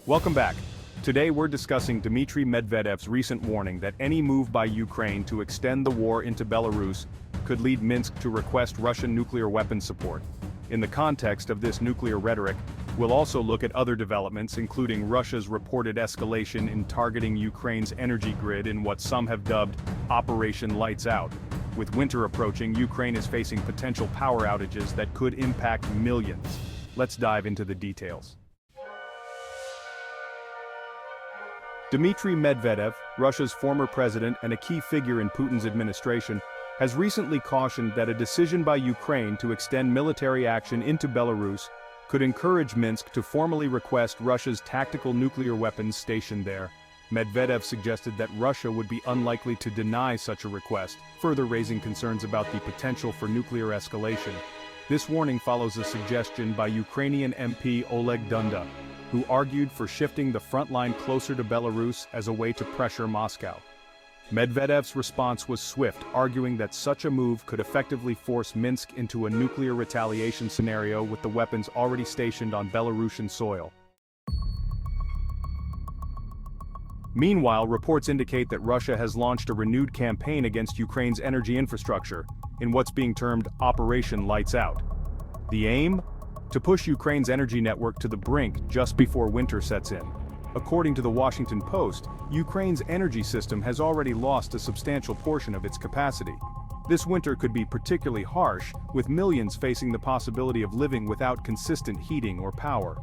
Welcome back. Today we're discussing Dmitry Medvedev's recent warning that any move by Ukraine to extend the war into Belarus could lead Minsk to request Russian nuclear weapons support. In the context of this nuclear rhetoric, we'll also look at other developments, including Russia's reported escalation in targeting Ukraine's energy grid in what some have dubbed Operation Lights Out. With winter approaching, Ukraine is facing potential power outages that could impact millions. Let's dive into the details. Dmitry Medvedev, Russia's former president and a key figure in Putin's administration, has recently cautioned that a decision by Ukraine to extend military action into Belarus could encourage Minsk to formally request Russia's tactical nuclear weapons stationed there. Medvedev suggested that Russia would be unlikely to deny such a request, further raising concerns about the potential for nuclear escalation. This warning follows a suggestion by Ukrainian MP Oleg Dunda, who argued for shifting the front line closer to Belarus as a way to pressure Moscow. Medvedev's response was swift, arguing that such a move could effectively force Minsk into a nuclear retaliation scenario with the weapons already stationed on Belarusian soil. Meanwhile, reports indicate that Russia has launched a renewed campaign against Ukraine's energy infrastructure, in what's being termed Operation Lights Out. The aim? To push Ukraine's energy network to the brink just before winter sets in. According to the Washington Post, Ukraine's energy system has already lost a substantial portion of its capacity. This winter could be particularly harsh, with millions facing the possibility of living without consistent heating or power.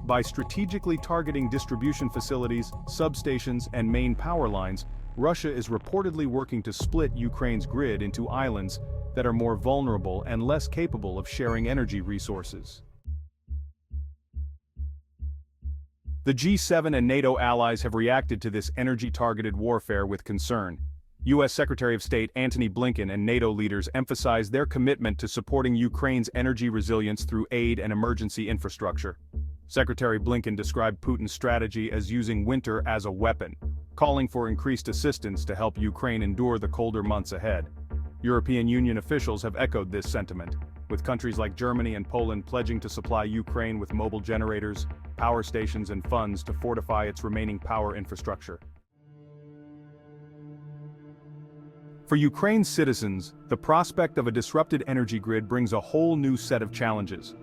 By strategically targeting distribution facilities, substations, and main power lines, Russia is reportedly working to split Ukraine's grid into islands that are more vulnerable and less capable of sharing energy resources. The G7 and NATO allies have reacted to this energy-targeted warfare with concern. U.S. Secretary of State Antony Blinken and NATO leaders emphasized their commitment to supporting Ukraine's energy resilience through aid and emergency infrastructure. Secretary Blinken described Putin's strategy as using winter as a weapon, calling for increased assistance to help Ukraine endure the colder months ahead. European Union officials have echoed this sentiment, with countries like Germany and Poland pledging to supply Ukraine with mobile generators, power stations and funds to fortify its remaining power infrastructure. For Ukraine's citizens, the prospect of a disrupted energy grid brings a whole new set of challenges.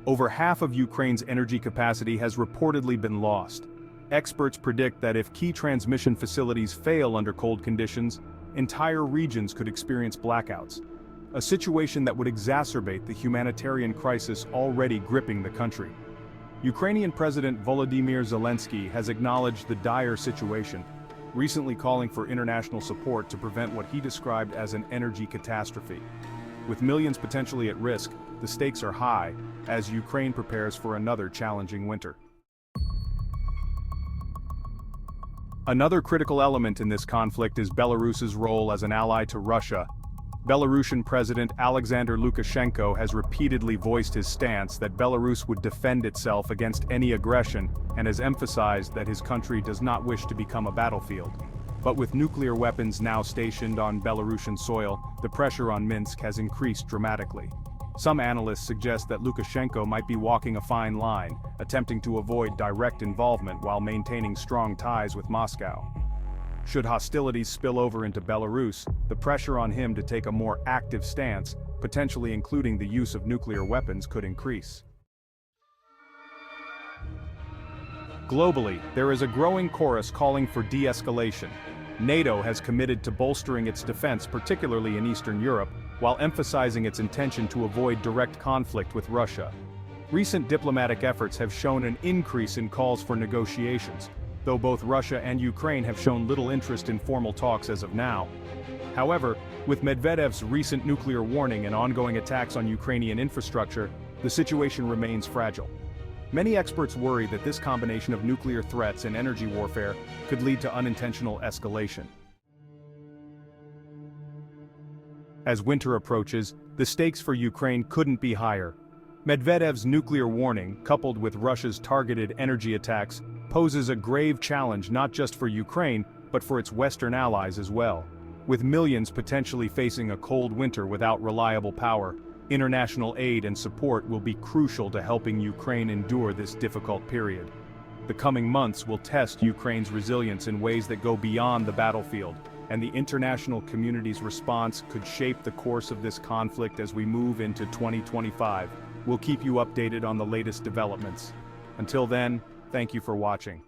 Over half of Ukraine's energy capacity has reportedly been lost. Experts predict that if key transmission facilities fail under cold conditions, entire regions could experience blackouts, a situation that would exacerbate the humanitarian crisis already gripping the country. Ukrainian President Volodymyr Zelensky has acknowledged the dire situation, recently calling for international support to prevent what he described as an energy catastrophe. With millions potentially at risk, the stakes are high as Ukraine prepares for another challenging winter. Another critical element in this conflict is Belarus's role as an ally to Russia. Belarusian President Alexander Lukashenko has repeatedly voiced his stance that Belarus would defend itself against any aggression and has emphasized that his country does not wish to become a battlefield. But with nuclear weapons now stationed on Belarusian soil, the pressure on Minsk has increased dramatically. Some analysts suggest that Lukashenko might be walking a fine line, attempting to avoid direct involvement while maintaining strong ties with Moscow. Should hostilities spill over into Belarus, the pressure on him to take a more active stance, potentially including the use of nuclear weapons, could increase. Globally, there is a growing chorus calling for de-escalation. NATO has committed to bolstering its defense, particularly in Eastern Europe, while emphasizing its intention to avoid direct conflict with Russia. Recent diplomatic efforts have shown an increase in calls for negotiations, though both Russia and Ukraine have shown little interest in formal talks as of now. However, with Medvedev's recent nuclear warning and ongoing attacks on Ukrainian infrastructure, the situation remains fragile. Many experts worry that this combination of nuclear threats and energy warfare could lead to unintentional escalation. As winter approaches, the stakes for Ukraine couldn't be higher. Medvedev's nuclear warning, coupled with Russia's targeted energy attacks, poses a grave challenge not just for Ukraine, but for its Western allies as well. With millions potentially facing a cold winter without reliable power, international aid and support will be crucial to helping Ukraine endure this difficult period. The coming months will test Ukraine's resilience in ways that go beyond the battlefield, and the international community's response could shape the course of this conflict as we move into 2025. We'll keep you updated on the latest developments. Until then, thank you for watching.